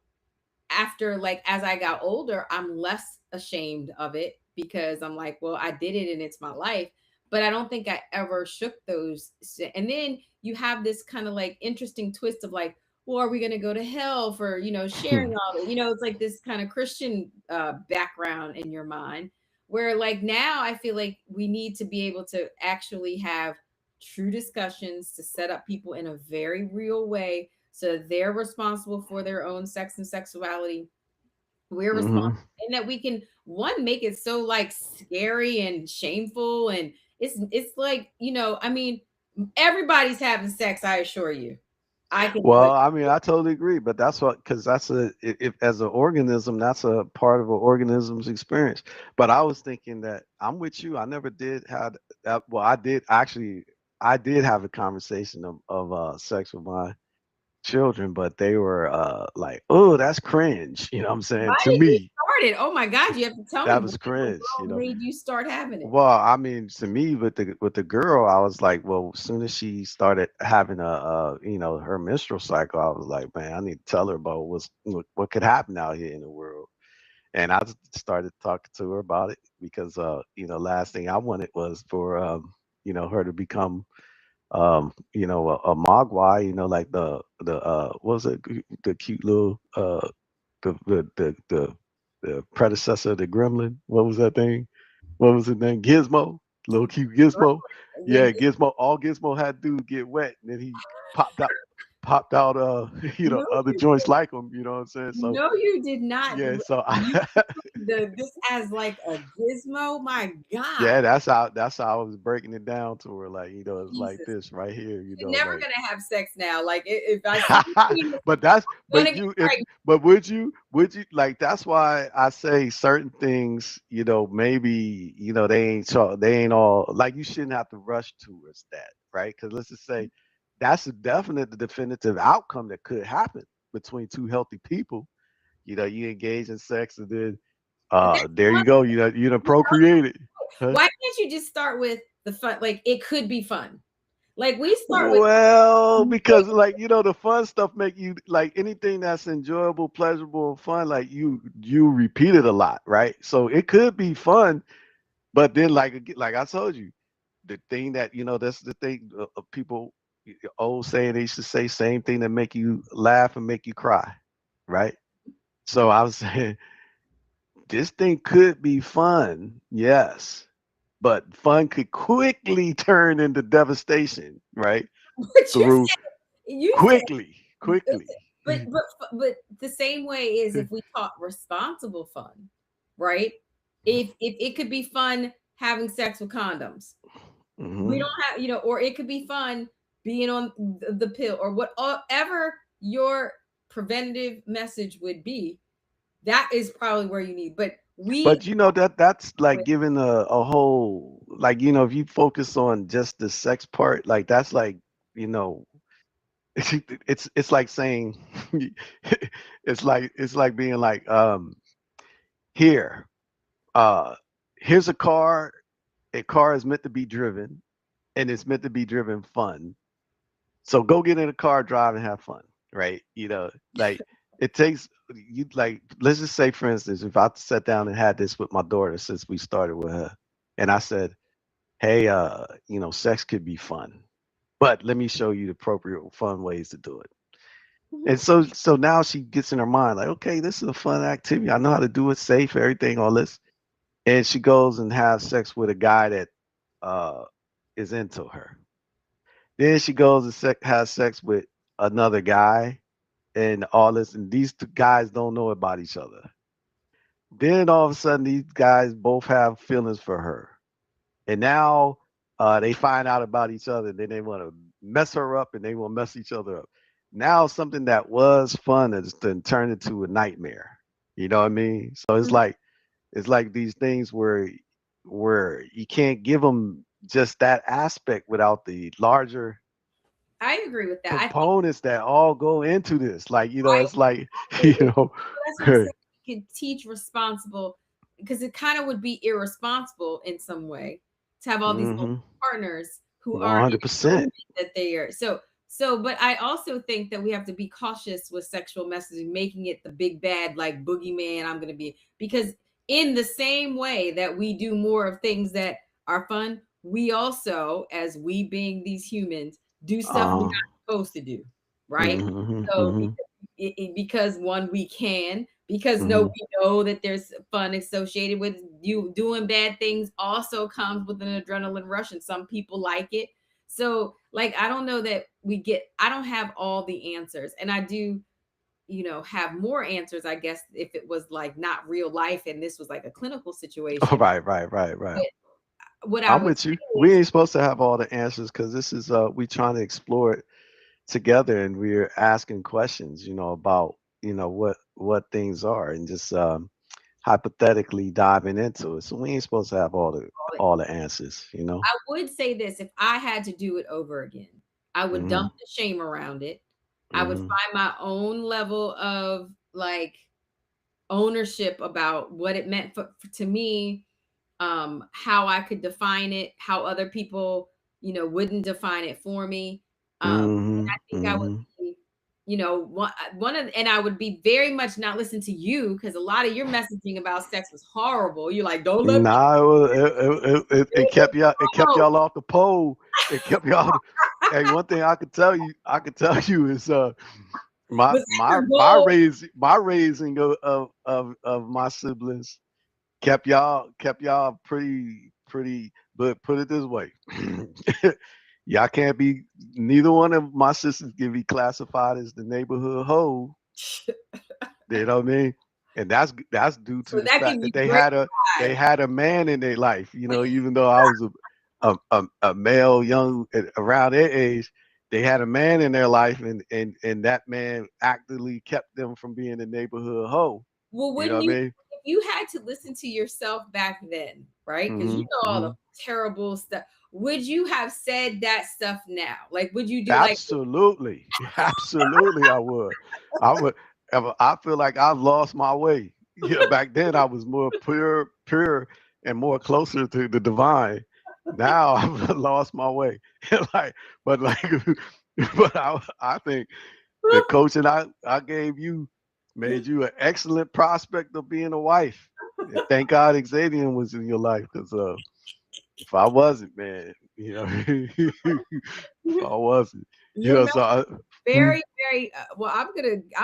after like as I got older, I'm less ashamed of it because I'm like, well, I did it and it's my life. But I don't think I ever shook those. And then you have this kind of like interesting twist of like, well, are we going to go to hell for, sharing all that? It's like this kind of Christian background in your mind where like now I feel like we need to be able to actually have true discussions to set up people in a very real way so they're responsible for their own sex and sexuality. We're responsible, Hmm. and that we can one make it so like scary and shameful, and it's like I mean, everybody's having sex. I assure you, I can tell Well, you. I mean, I totally agree, but that's what because if as an organism, that's a part of an organism's experience. But I was thinking that I'm with you. I never did have that. Well, I did actually. I did have a conversation of sex with my children, but they were like, "Oh, that's cringe." You know what I'm Why saying to did you me? started? Oh my God, you have to tell me That what was in the cringe, world made you start having it? Well, I mean, to me, with the girl, I was like, well, as soon as she started having her menstrual cycle, I was like, man, I need to tell her about what could happen out here in the world. And I just started talking to her about it because, last thing I wanted was for, her to become, a mogwai, like what was it, the cute little, the predecessor of the gremlin. What was that thing? What was his name? Gizmo, little cute Gizmo. Yeah, Yeah, Gizmo. All Gizmo had to do was get wet, and then he popped out, popped out. no, Other you joints like him. You know what I'm saying? So no, you did not. yeah, so You I, this as like a gizmo. My yeah, God, that's how I was breaking it down to her. Like it's like Jesus, this right here. you're never Like. gonna have sex now. Like if I see you, you're but that's gonna but get you if pregnant. but would you like that's why I say certain things, maybe they ain't all like you shouldn't have to rush towards that, right? Because let's just say that's a definite definitive outcome that could happen between two healthy people. You engage in sex and then That's there you one. go, you done procreated. Huh? Why can't you just start with the fun? Like it could be fun. Like we start with Well, because like the fun stuff make you like anything that's enjoyable, pleasurable, and fun. Like you repeat it a lot, right? So it could be fun, but then like I told you, the thing that that's the thing people old saying they used to say same thing that make you laugh and make you cry, right? So I was saying this thing could be fun, yes, but fun could quickly turn into devastation, right? what Through you quickly, said. quickly. But the same way is if we taught responsible fun, right? If it could be fun having sex with condoms, we Hmm. don't have or it could be fun being on the pill or whatever your preventative message would be. That is probably where you need. But we But that's like giving a whole like if you focus on just the sex part, like that's like you know it's like saying it's like being like here uh here's a car is meant to be driven and it's meant to be driven fun. So go get in a car, drive, and have fun, right? Like it takes you like let's just say, for instance, if I sat down and had this with my daughter since we started with her, and I said, "Hey, sex could be fun, but let me show you the appropriate fun ways to do it." And so now she gets in her mind like, "Okay, this is a fun activity. I know how to do it safe, everything, all this." And she goes and has sex with a guy that uh is into her. Then she goes and has sex with another guy and all this, and these two guys don't know about each other. Then all of a sudden, these guys both have feelings for her, and now they find out about each other. And then they want to mess her up, and they want to mess each other up. Now something that was fun has then turned into a nightmare. You know what I mean? So it's like these things where you can't give them just that aspect without the larger I agree with that. I think components that all go into this. Like, I it's like, you absolutely. know, That's what I'm saying. We could teach responsible because it kind of would be irresponsible in some way to have all these mm-hmm, partners who aren't in 100%. agreement that they are so but I also think that we have to be cautious with sexual messaging, making it the big bad like boogeyman I'm gonna be because in the same way that we do more of things that are fun, we also, as we being these humans, do stuff we're Uh, not supposed to do, right? mm-hmm, So mm-hmm, because one we can because no mm-hmm. we know that there's fun associated with you doing bad things also comes with an adrenaline rush and some people like it. So like I don't know that I don't have all the answers and I do have more answers I guess if it was like not real life and this was like a clinical Oh, situation. right, right, right, right. But what I I'm would with you. say We is ain't supposed to have all the answers because this is we trying to explore it together, and we're asking questions, about what things are, and just hypothetically diving into it. So we ain't supposed to have all the answers. I would say this, if I had to do it over again, I would Hmm. dump the shame around it. I would Hmm. find my own level of like ownership about what it meant to me, how I could define it, how other people, wouldn't define it for me. And Mm-hmm. I think I would Mm-hmm. be, one of, and I would be very much not listen to you because a lot of your messaging about sex was horrible. You're like, don't let me. Nah, it kept y'all off the pole. It kept y'all. Hey, one thing I could tell you is my Was that my your my goal? raising of my siblings kept y'all pretty. But put it this way, y'all can't be, neither one of my sisters can be classified as the neighborhood hoe. You know what I mean? And that's due So to the that gives fact you that they great had a man in their life. Even though I was a male, young around their age, they had a man in their life, and that man actively kept them from being a neighborhood hoe. Well, You know wouldn't what you, I mean? if you had to listen to yourself back then, right? Because you Hmm. know all the Hmm. terrible stuff. Would you have said that stuff now? Like, would you do like, Absolutely, absolutely, I would. I would. I feel like I've lost my way. Yeah, back then I was more pure, and more closer to the divine. Now I've lost my way. like, but like, but I think the coaching I gave you made you an excellent prospect of being a wife. And thank God Xavier was in your life, because if I wasn't, man, if I wasn't, your so I, hmm. very, very well, I'm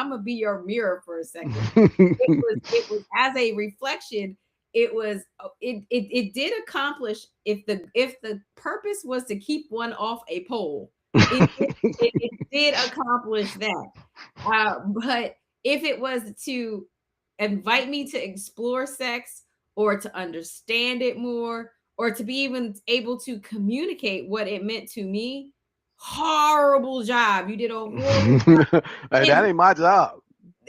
gonna be your mirror for a second. It was as a reflection, it was it did accomplish, if the purpose was to keep one off a pole, it did accomplish that. But if it was to invite me to explore sex or to understand it more or to be even able to communicate what it meant to me, horrible job. You did a horrible Hey, that and ain't my job.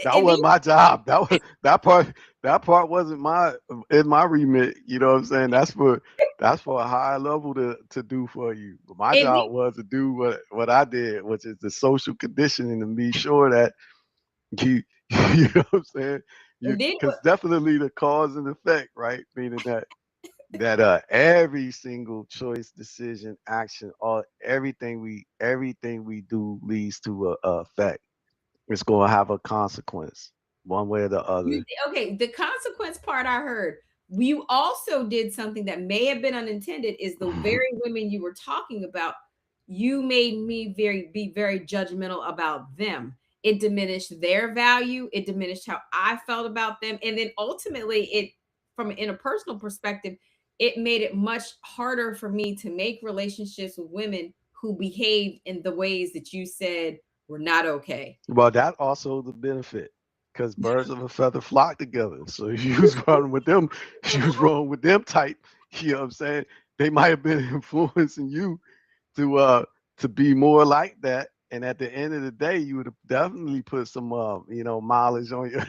That and wasn't my job. That part wasn't my in my remit. You know what I'm saying? That's for a higher level to do for you. But my and job was to do what I did, which is the social conditioning, to be sure that you you know what I'm saying? and then Because definitely the cause and effect, right? Meaning that every single choice, decision, action, all everything we do leads to a effect. It's going to have a consequence, one way or the other. okay, the consequence part I heard. You also did something that may have been unintended, is the very women you were talking about, you made me be very judgmental about them. It diminished their value, it diminished how I felt about them, and then ultimately it, from an interpersonal perspective, it made it much harder for me to make relationships with women who behaved in the ways that you said were not okay. Well, that also the benefit, because birds of a feather flock together. So if you was running with them, you was rolling with them type. You know what I'm saying? They might have been influencing you to uh to be more like that. And at the end of the day, you would have definitely put some mileage on your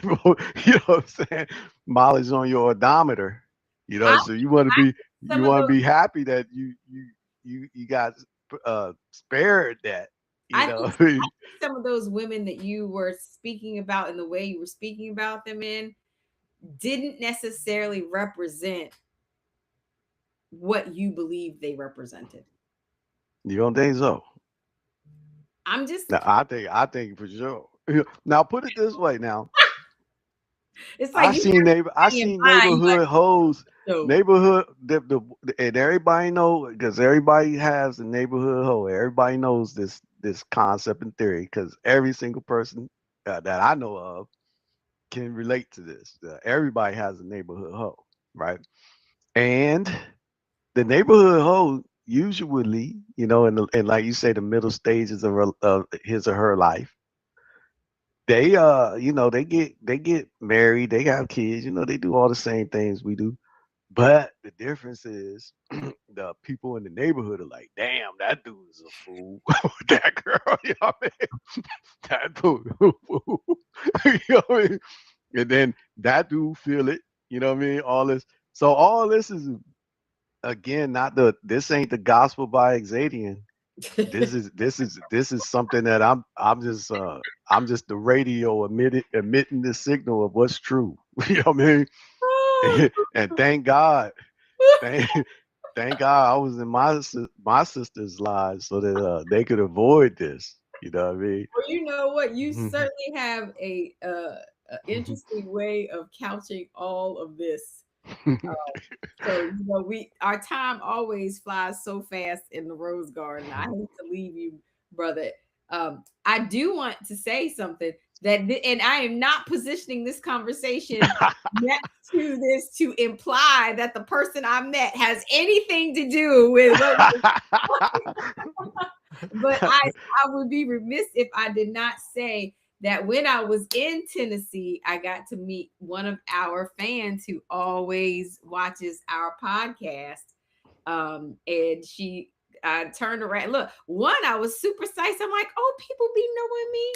you know what I'm saying? Mileage on your odometer. I So you some of want to those be happy that you got spared that, you I know. think some of those women that you were speaking about and the way you were speaking about them in didn't necessarily represent what you believe they represented. You don't think so? I'm just, Now I think for sure. Now put it this way now. it's like I you seen neighbor I have in seen mind, you like, neighborhood hoes, so neighborhood and everybody know, because everybody has a neighborhood hoe. Everybody knows this concept and theory, because every single person that I know of can relate to this. Everybody has a neighborhood hoe, right? And the neighborhood hoe usually, and like you say, the middle stages of his or her life, they they get married, they have kids, they do all the same things we do. But the difference is the people in the neighborhood are like, damn, that dude is a fool. That girl, you know what I mean? That dude is a fool. You know what I mean? And then that dude feel it, you know what I mean? All this. So all this is, again, not this ain't the gospel by Exadian. This is something that I'm just the radio emitting the signal of what's true. You know what I mean? And thank God, thank thank God I was in my sister's lives so that they could avoid this. You know what I Well, you know what? You mean? certainly have a interesting way of couching all of this. So we our time always flies so fast in the Rose Garden. I hate to leave you, brother. I do want to say something and I am not positioning this conversation next to this to imply that the person I met has anything to do with what. But I would be remiss if I did not say that when I was in Tennessee, I got to meet one of our fans who always watches our podcast. And she turned around. Look, one, I was super psyched. I'm like, oh, people be knowing me.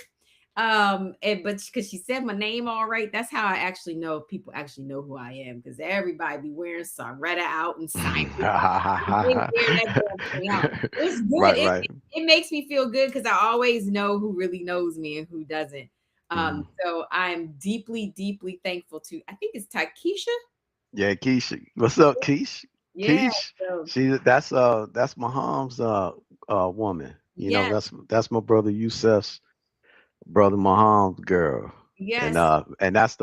And but because she said my name all right, that's how I actually know if people actually know who I am. Because everybody be wearing Saretta out and Simon. They wear that damn thing out. It's good. Right, right. It makes me feel good because I always know who really knows me and who doesn't. Mhm. So I'm deeply, deeply thankful to. I think it's Takesha. Yeah, Keisha. What's up, Keish? Yeah. Keish. So That's my mom's woman. yes, That's my brother Yusef's brother Maham's girl. And yes. that's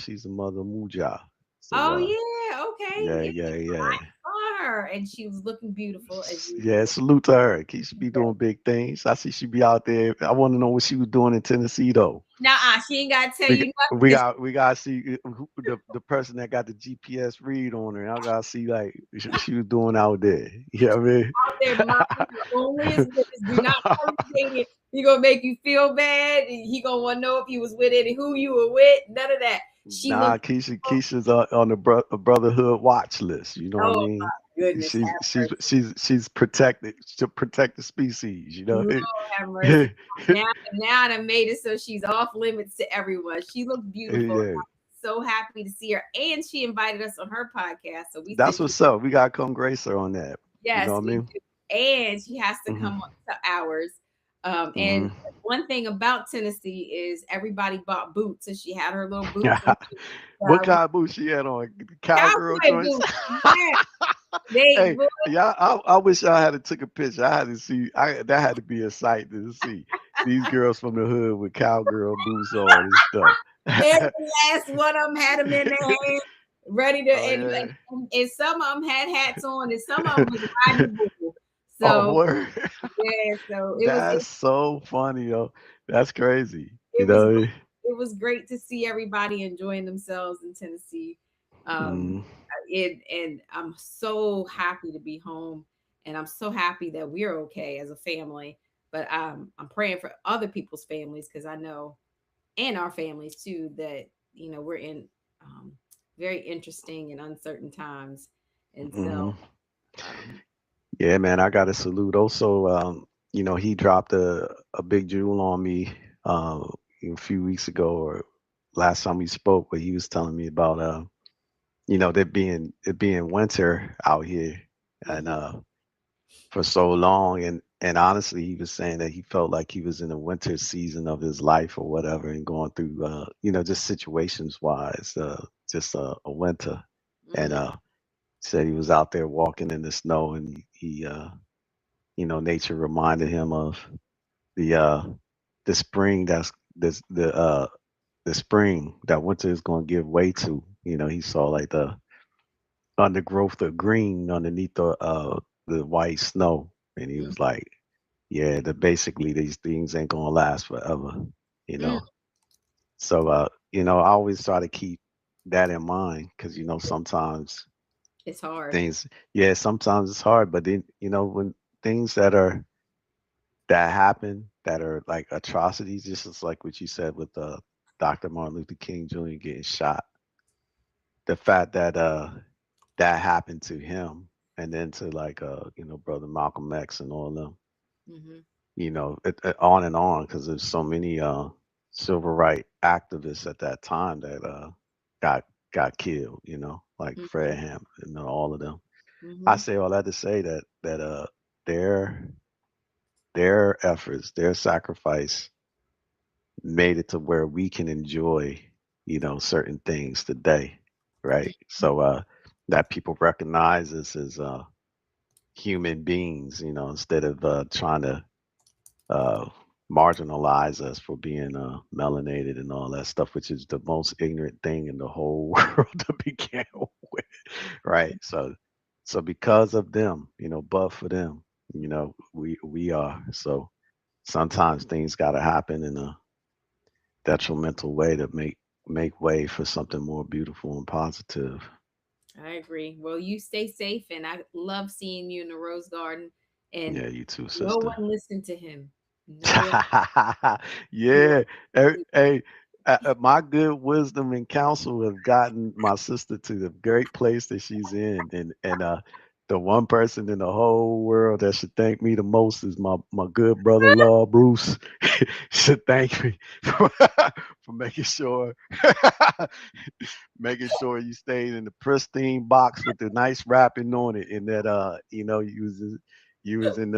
she's the mother of Muja. So Oh yeah. Okay. yeah, Yeah. yeah, So yeah. I saw her and she was looking beautiful as Yeah, usual. salute to her. Keisha be doing big things. I see she be out there. I want to know what she was doing in Tennessee though. Now she ain't got to tell We you g- nothing we because got we gotta see the person that got the GPS read on her. I gotta see like what she was doing out there. You know out there minding her only his what business. Do not I tell him anything. He gonna make you feel bad. He gonna want to know if you was with it, who you were with. None of that. mean? She Nah, looked. Keisha's on the brotherhood watch list. You know what I Oh mean? my goodness, She's have she's mercy. she's protected to protect the species. You know. Lord have mercy. Now I done made it so she's off limits to everyone. She looked beautiful. Yeah. So happy to see her, and she invited us on her podcast. So we That's said what's up. We gotta come grace her on that. You know yes, what I we mean? do. And she has to Hmm. come up to ours. And Hmm. one thing about Tennessee is everybody bought boots, and she had her little boots and What kind of boots she had on? Cowgirl cowboy joints. boots. Yeah, they Hey, yeah, I wish I had took a picture. I had to see. That had to be a sight to see these girls from the hood with cowgirl boots on and stuff. every last one of them had them in their hand, ready to, Oh yeah. and some of them had hats on, and some of them was riding the bull. Oh So word. yeah, so That's so funny, yo. That's crazy. You it was know. it was great to see everybody enjoying themselves in Tennessee. Um, Mm, and I'm so happy to be home, and I'm so happy that we're okay as a family. But I'm praying for other people's families because I know, and our families too, that we're in um, very interesting and uncertain times, and so hmm. um, Yeah, man. I got to salute. Also, he dropped a big jewel on me a few weeks ago or last time we spoke, where he was telling me about it being winter out here, and mhm, for so long, and honestly, he was saying that he felt like he was in a winter season of his life or whatever, and going through just situations wise, just a winter, and mm, said he was out there walking in the snow, and nature reminded him of the uh the spring that's this the spring that winter is going to give way to. He saw like the undergrowth of green underneath the white snow, and he mm, was like, yeah, basically these things ain't gonna last forever, you mm. know. So I always try to keep that in mind, because sometimes It's hard. things, yeah, sometimes it's hard, but then when things that happen that are like atrocities, just as like what you said with Dr. Martin Luther King Jr. getting shot, the fact that that happened to him, and then to like brother Malcolm X and all of them, Hmm. on and on, because there's so many civil right activists at that time that got got killed, like Hmm. Fred Hampton and all of them. I Hmm. say all that to say that they're their efforts, their sacrifice made it to where we can enjoy, certain things today, right? So that people recognize us as human beings, instead of trying to uh, marginalize us for being melanated and all that stuff, which is the most ignorant thing in the whole world to begin with, right? So because of them, but for them, we are. So sometimes things got to happen in a detrimental way to make way for something more beautiful and positive. I agree. Well, you stay safe, and I love seeing you in the Rose Garden. And Yeah, you too, no sister. one listened to him. No one. Yeah. Hey, my good wisdom and counsel have gotten my sister to the great place that she's in, and the one person in the whole world that should thank me the most is my good brother-in-law Bruce. Should thank me for making sure you stayed in the pristine box with the nice wrapping on it, and that you was in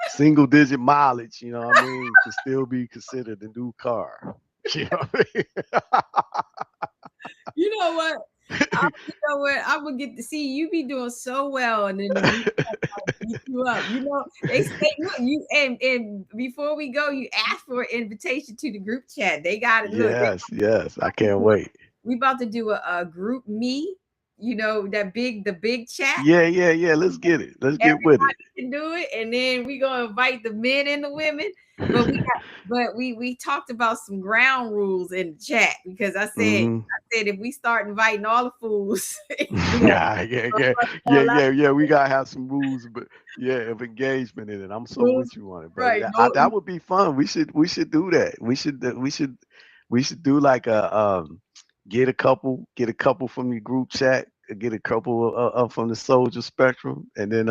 single digit mileage, what I mean, to still be considered a new car. You know what You know what? I You know what? I'm gonna get to see you be doing so well, and then the group chat might beat you up. You know, they say, look, you and before we go, you ask for an invitation to the group chat. They got it. Look, Yes, yes. I to can't do a, wait. we about to do a group me. You know that the big chat. Yeah, yeah, yeah. Let's get it. Let's get with it. Everybody can do it, and then we gonna invite the men and the women. But we talked about some ground rules in the chat because Hmm. I said if we start inviting all the fools, we gonna Yeah, yeah, yeah, yeah, all out yeah, yeah. We gotta have some rules, but yeah, of engagement in it. I'm so rules, with you on it, but right? that would be fun. We should do that. We should do like a get a couple from the group chat, get a couple from the Soldier Spectrum, and then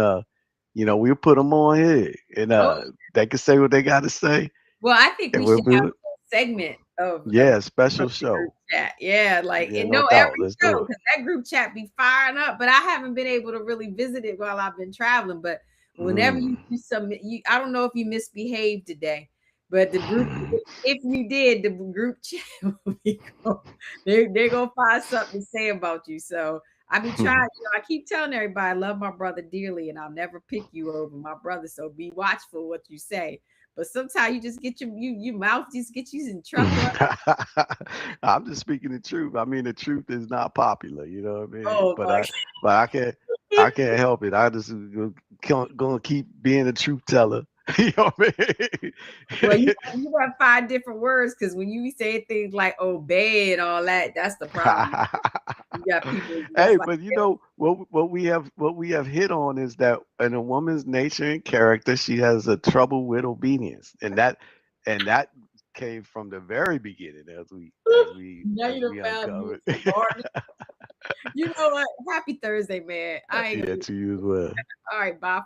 we'll put them on here, and No, they can say what they got to say, well, I think and we we'll should have do it. a segment of Yeah, special from the group show. chat. Yeah, like Yeah, and no no doubt. every Let's show do it. because that group chat be firing up. But I haven't been able to really visit it while I've been traveling. But whenever you Mm. do something, I don't know if you misbehaved today, but the group, if you did, the group chat will be they're gonna find something to say about you. So I be trying, I keep telling everybody I love my brother dearly and I'll never pick you over my brother. So be watchful what you say. But sometimes you just get your mouth just get you in trouble. I'm just speaking the truth. I mean, the truth is not popular, you know what I mean? Oh But my I can't help it. I just gonna keep being a truth teller. You know what I well, mean? you gotta find different words because when you say things like obey and all that, that's the problem. You got people that's Hey, like, but what we have hit on is that in a woman's nature and character, she has a trouble with obedience, and that came from the very beginning, as we as we now as you done we found me uncovered. some garden. You know what? Happy Thursday, man. I ain't Yeah, gonna to you as well. all right, bye for